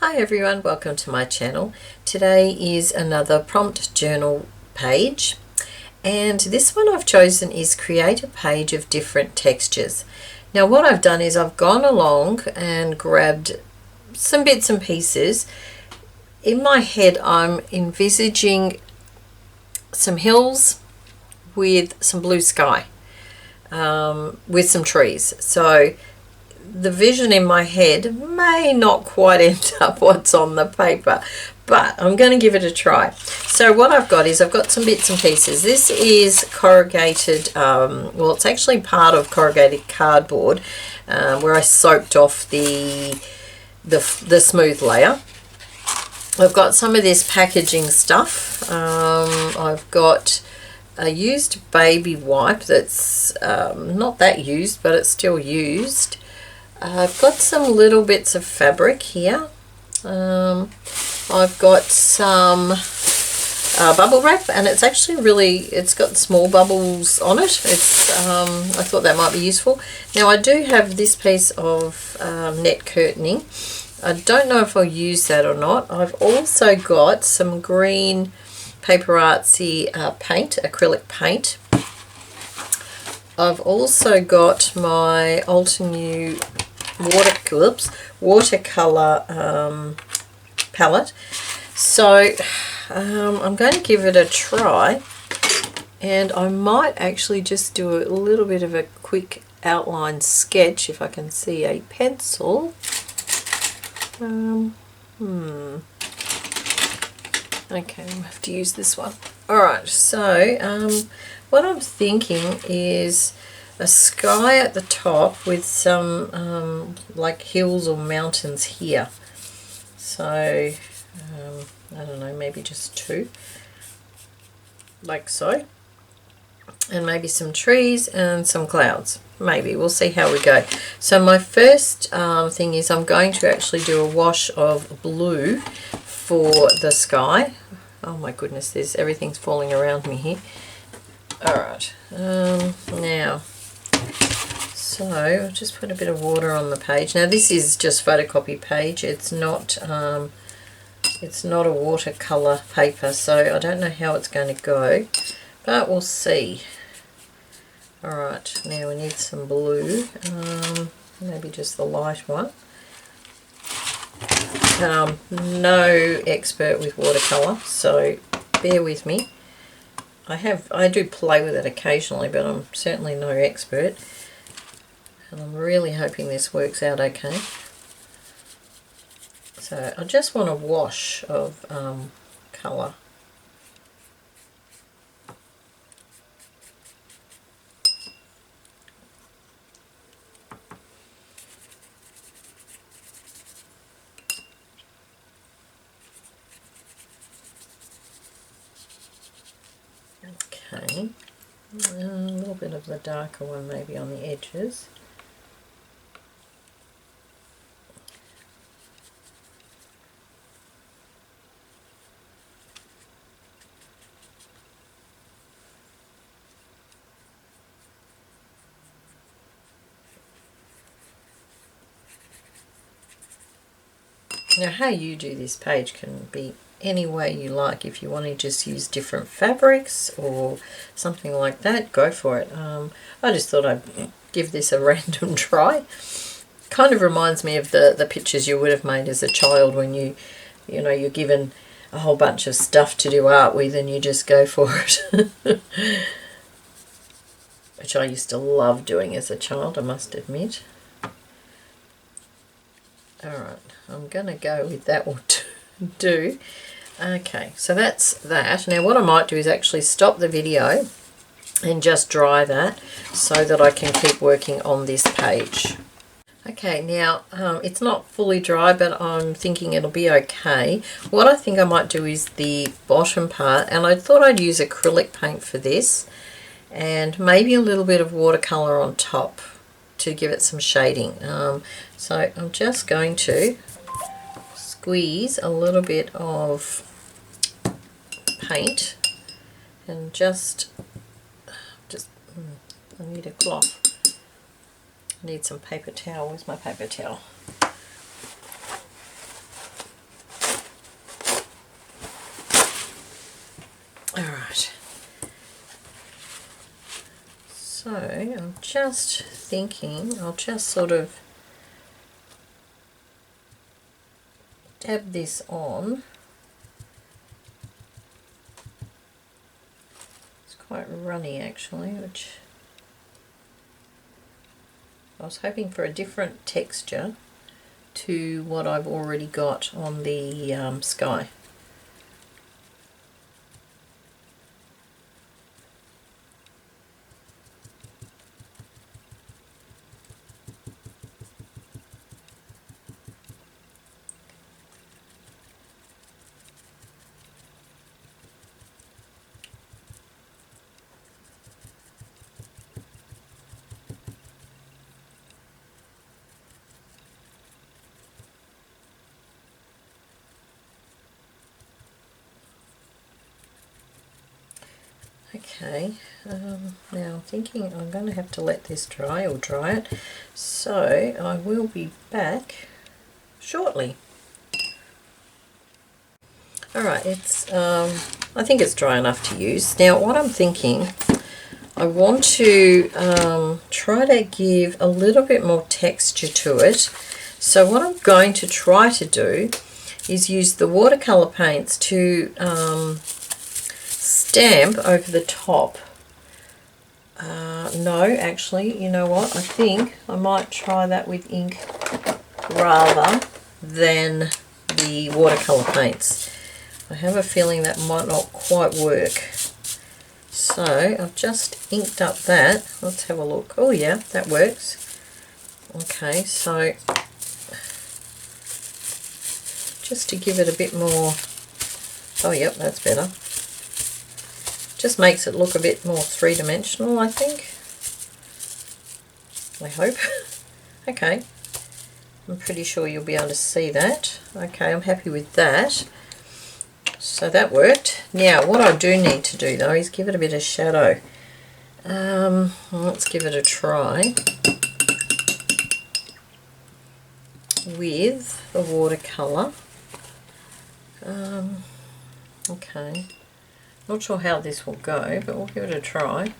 Hi everyone, welcome to my channel. Today is another prompt journal page, and this one I've chosen is create a page of different textures. Now what I've done is I've gone along and grabbed some bits and pieces. In my head I'm envisaging some hills with some blue sky, with some trees. So the vision in my head may not quite end up what's on the paper, but I'm going to give it a try. So what I've got is I've got some bits and pieces. This is corrugated, well, it's actually part of corrugated cardboard, where I soaked off the smooth layer. I've got some of this packaging stuff. I've got a used baby wipe that's not that used, but it's still used. I've got some little bits of fabric here. I've got some bubble wrap, and it's actually it's got small bubbles on it. I thought that might be useful. Now I do have this piece of net curtaining. I don't know if I'll use that or not. I've also got some green paper artsy paint, acrylic paint. I've also got my Altenew watercolor palette. So I'm going to give it a try, and I might actually just do a little bit of a quick outline sketch if I can see a pencil. Okay, I'll have to use this one. Alright, so what I'm thinking is a sky at the top with some like hills or mountains here. So I don't know, maybe just two, like so, and maybe some trees and some clouds. Maybe we'll see how we go. So my first thing is I'm going to actually do a wash of blue for the sky. Oh my goodness, everything's falling around me here. Alright, now, so I'll just put a bit of water on the page. Now this is just photocopy page, it's not a watercolor paper, so I don't know how it's going to go, but we'll see. Alright, now we need some blue, maybe just the light one. No expert with watercolor, so bear with me. I do play with it occasionally, but I'm certainly no expert, and I'm really hoping this works out okay. So I just want a wash of colour. Okay, a little bit of the darker one maybe on the edges. Now how you do this page can be any way you like. If you want to just use different fabrics or something like that, go for it. I just thought I'd give this a random try. Kind of reminds me of the pictures you would have made as a child when you're given a whole bunch of stuff to do art with and you just go for it. Which I used to love doing as a child, I must admit. Alright, I'm going to go with that will do. Okay, so that's that. Now what I might do is actually stop the video and just dry that so that I can keep working on this page. Okay, now it's not fully dry, but I'm thinking it'll be okay. What I think I might do is the bottom part, and I thought I'd use acrylic paint for this and maybe a little bit of watercolor on top to give it some shading. So I'm just going to squeeze a little bit of paint and just I need a cloth. I need some paper towel. Where's my paper towel? I'm just thinking I'll just sort of dab this on. It's quite runny actually, which I was hoping for a different texture to what I've already got on the sky. Okay, now I'm thinking I'm going to have to let this dry or dry it, so I will be back shortly. Alright, it's I think it's dry enough to use. Now what I'm thinking, I want to try to give a little bit more texture to it. So what I'm going to try to do is use the watercolour paints to stamp over the top. No, actually, you know what? I think I might try that with ink rather than the watercolour paints. I have a feeling that might not quite work. So I've just inked up that. Let's have a look. Oh yeah, that works. Okay, so just to give it a bit more, oh yep, that's better. Just makes it look a bit more three-dimensional, I think. I hope. Okay, I'm pretty sure you'll be able to see that. Okay, I'm happy with that. So that worked. Now what I do need to do though is give it a bit of shadow. Let's give it a try with the watercolour. Okay, not sure how this will go, but we'll give it a try.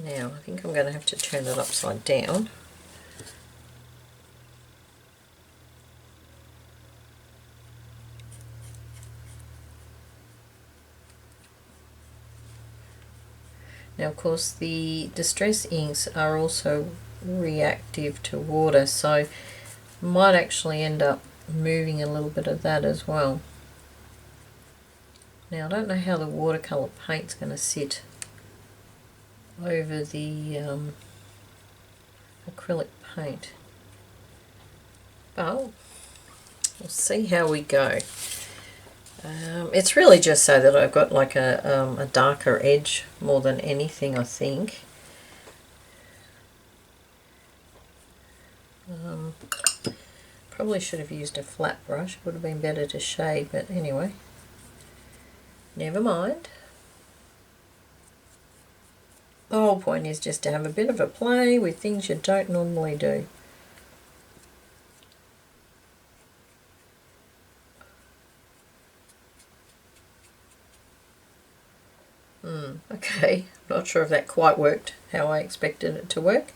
Now I think I'm going to have to turn it upside down. Now of course the distress inks are also reactive to water, so might actually end up moving a little bit of that as well. Now I don't know how the watercolour paint's going to sit over the acrylic paint, but we'll see how we go. It's really just so that I've got like a darker edge more than anything, I think. Probably should have used a flat brush, would have been better to shade, but anyway, never mind. The whole point is just to have a bit of a play with things you don't normally do. Okay, not sure if that quite worked how I expected it to work,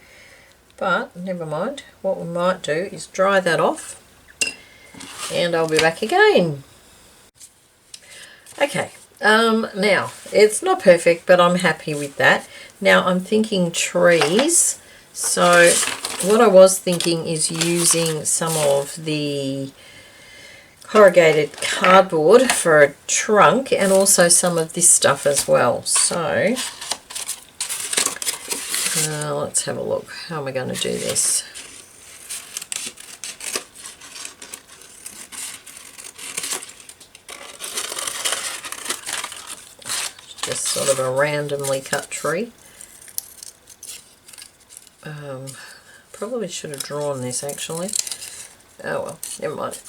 but never mind. What we might do is dry that off and I'll be back again. Okay, now it's not perfect, but I'm happy with that. Now I'm thinking trees, so what I was thinking is using some of the corrugated cardboard for a trunk and also some of this stuff as well. So let's have a look. How am I going to do this? Just sort of a randomly cut tree. Probably should have drawn this actually. Oh well, never mind.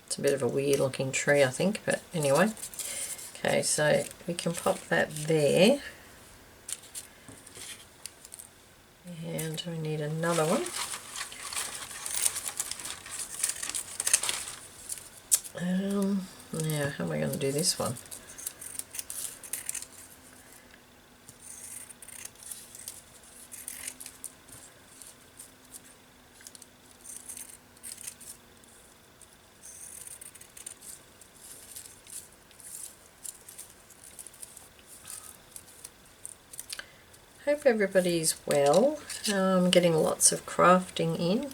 It's a bit of a weird looking tree, I think, but anyway. Okay, so we can pop that there. And we need another one. Now, how am I going to do this one? Hope everybody's well. I'm getting lots of crafting in.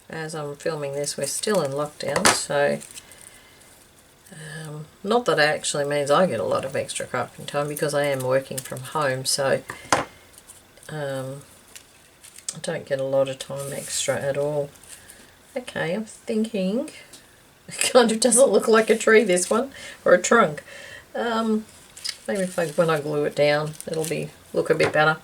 As I'm filming this, we're still in lockdown, so not that it actually means I get a lot of extra crafting time, because I am working from home, so I don't get a lot of time extra at all. Okay, I'm thinking it kind of doesn't look like a tree, this one, or a trunk. Maybe when I glue it down, it'll look a bit better.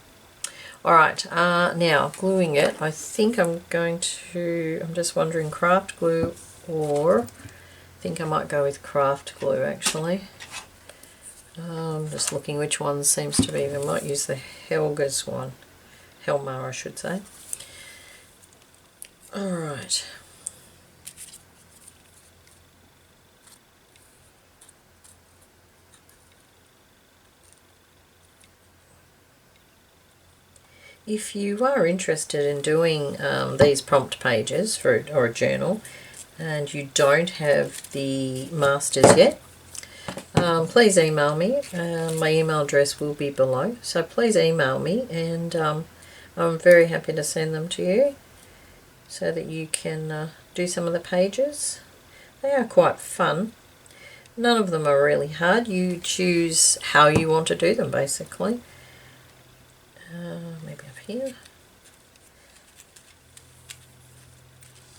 Alright, now gluing it, I think I'm just wondering, craft glue, or I think I might go with craft glue actually. Just looking which one seems to be, I might use the Helga's one. Helma, I should say. Alright. If you are interested in doing these prompt pages or a journal, and you don't have the masters yet, please email me. My email address will be below, so please email me, and I'm very happy to send them to you so that you can do some of the pages. They are quite fun. None of them are really hard. You choose how you want to do them, basically. Maybe up here.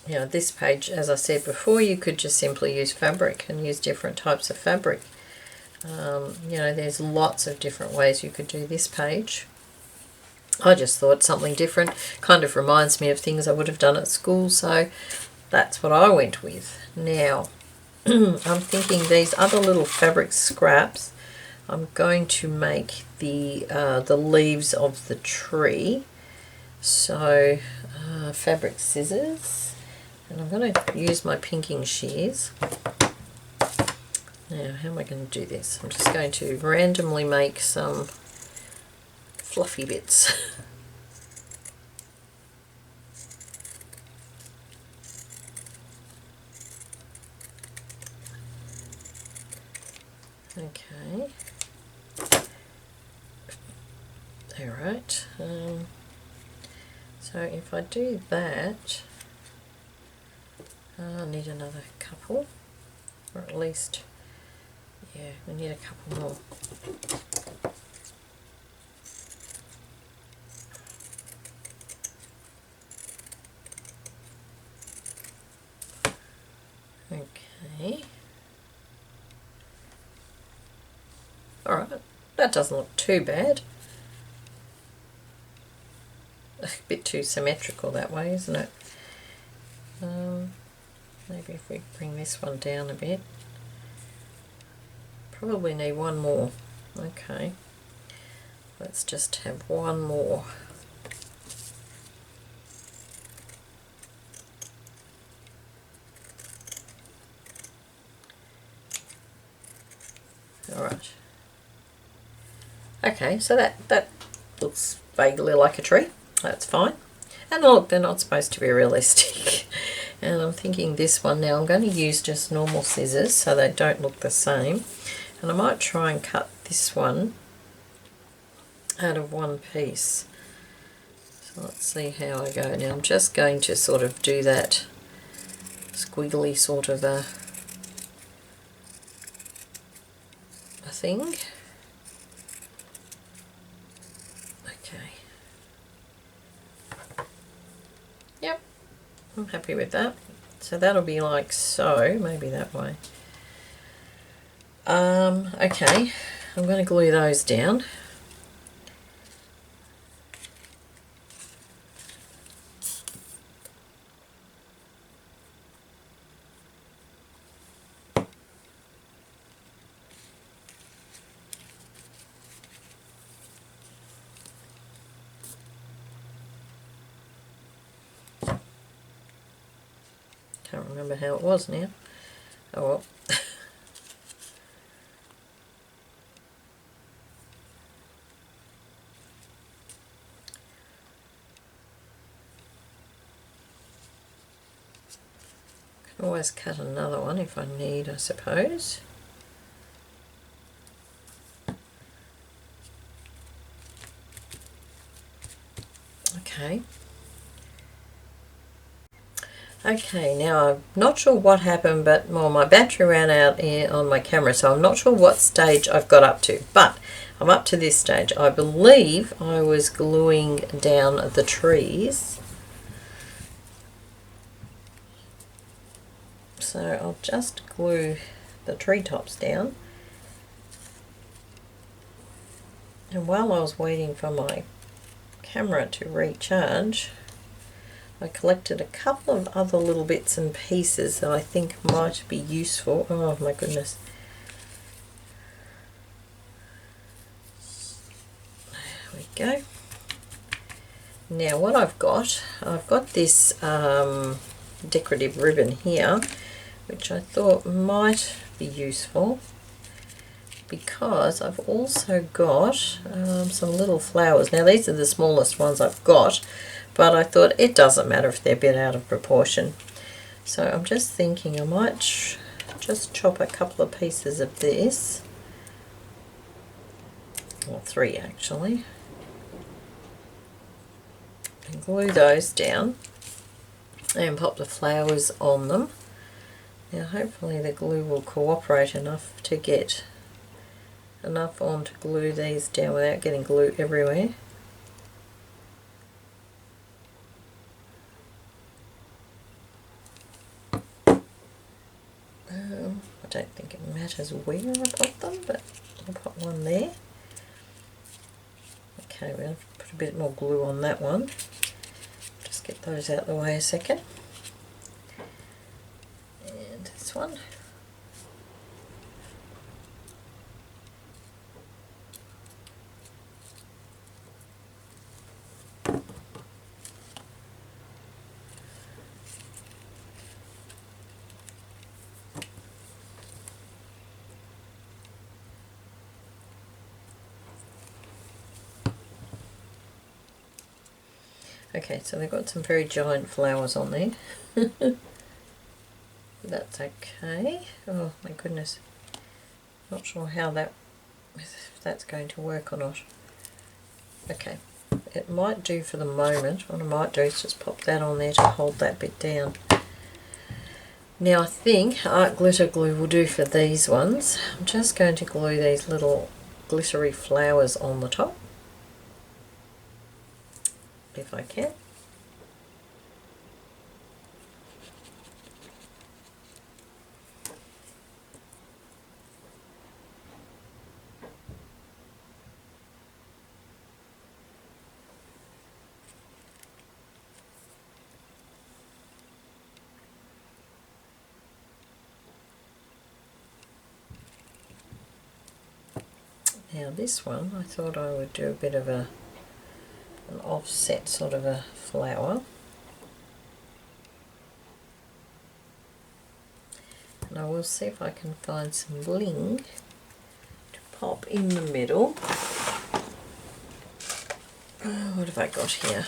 Now this page, as I said before, you could just simply use fabric and use different types of fabric. You know, there's lots of different ways you could do this page. I just thought something different. Kind of reminds me of things I would have done at school, so that's what I went with. Now, I'm thinking these other little fabric scraps, I'm going to make the leaves of the tree. So, fabric scissors, and I'm going to use my pinking shears. Now, how am I going to do this? I'm just going to randomly make some fluffy bits. Okay. Alright. So if I do that, I need another couple, or at least, yeah, we need a couple more. Okay. Alright, that doesn't look too bad. A bit too symmetrical that way, isn't it? Maybe if we bring this one down a bit. Probably need one more. Okay. Let's just have one more. Alright. Okay, so that looks vaguely like a tree. That's fine. And look, they're not supposed to be realistic. And I'm thinking this one now, I'm going to use just normal scissors so they don't look the same. And I might try and cut this one out of one piece. So let's see how I go. Now I'm just going to sort of do that squiggly sort of a thing. Okay. Yep, I'm happy with that. So that'll be like so, maybe that way. Okay, I'm going to glue those down. Can't remember how it was now. Oh well. Can always cut another one if I need, I suppose. Okay. Okay, now I'm not sure what happened, but well, my battery ran out here on my camera, so I'm not sure what stage I've got up to, but I'm up to this stage. I believe I was gluing down the trees. So I'll just glue the treetops down. And while I was waiting for my camera to recharge, I collected a couple of other little bits and pieces that I think might be useful. Oh my goodness. There we go. Now what I've got this decorative ribbon here, which I thought might be useful, because I've also got some little flowers. Now these are the smallest ones I've got, but I thought it doesn't matter if they're a bit out of proportion. So I'm just thinking I might just chop a couple of pieces of this, or 3 actually, and glue those down and pop the flowers on them. Now hopefully the glue will cooperate enough to get enough on to glue these down without getting glue everywhere. I don't think it matters where I put them, but I'll put one there. Okay, we'll put a bit more glue on that one. Just get those out of the way a second. And this one. Okay, so they've got some very giant flowers on there. That's okay. Oh my goodness. Not sure how if that's going to work or not. Okay, it might do for the moment. What I might do is just pop that on there to hold that bit down. Now I think art glitter glue will do for these ones. I'm just going to glue these little glittery flowers on the top, if I can. Now this one, I thought I would do a bit of an offset sort of a flower. And I will see if I can find some bling to pop in the middle. What have I got here?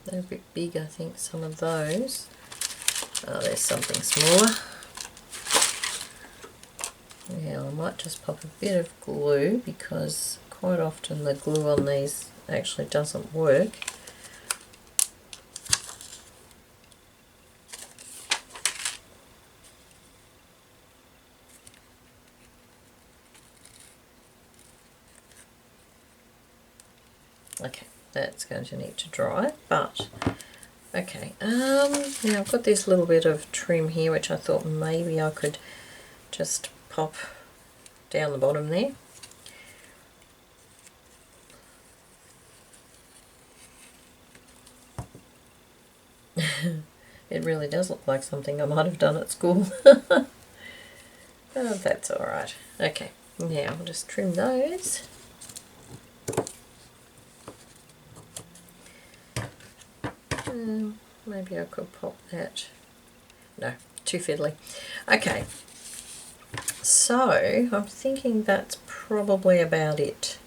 They're a bit big, I think, some of those. Oh, there's something smaller. Yeah, I might just pop a bit of glue, because quite often the glue on these actually doesn't work. Okay, that's going to need to dry, but okay. Now I've got this little bit of trim here, which I thought maybe I could just pop down the bottom there. It really does look like something I might have done at school. Oh, that's all right. Okay, now I'll just trim those. Maybe I could pop that. No, too fiddly. Okay, so I'm thinking that's probably about it.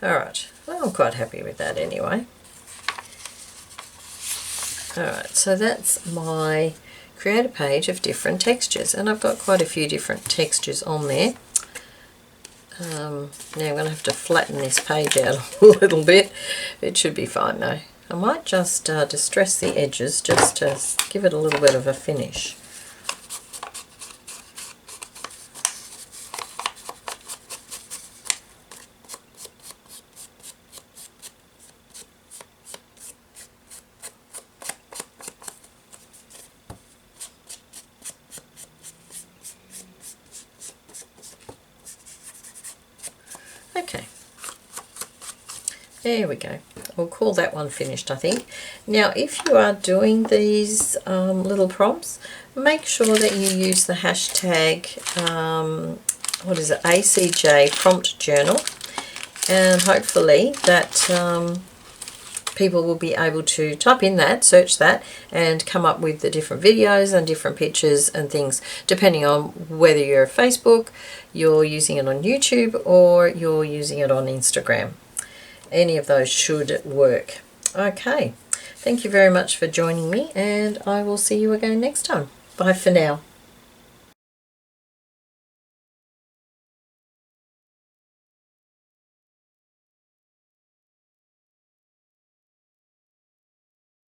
Alright, well, I'm quite happy with that anyway. Alright, so that's my create a page of different textures, and I've got quite a few different textures on there. Now I'm going to have to flatten this page out a little bit. It should be fine though. I might just distress the edges just to give it a little bit of a finish. Okay, there we go. We'll call that one finished, I think. Now, if you are doing these little prompts, make sure that you use the hashtag, what is it, acjpromptjournal, and hopefully that people will be able to type in that, search that, and come up with the different videos and different pictures and things, depending on whether you're Facebook, you're using it on YouTube, or you're using it on Instagram. Any of those should work. Okay, thank you very much for joining me, and I will see you again next time. Bye for now.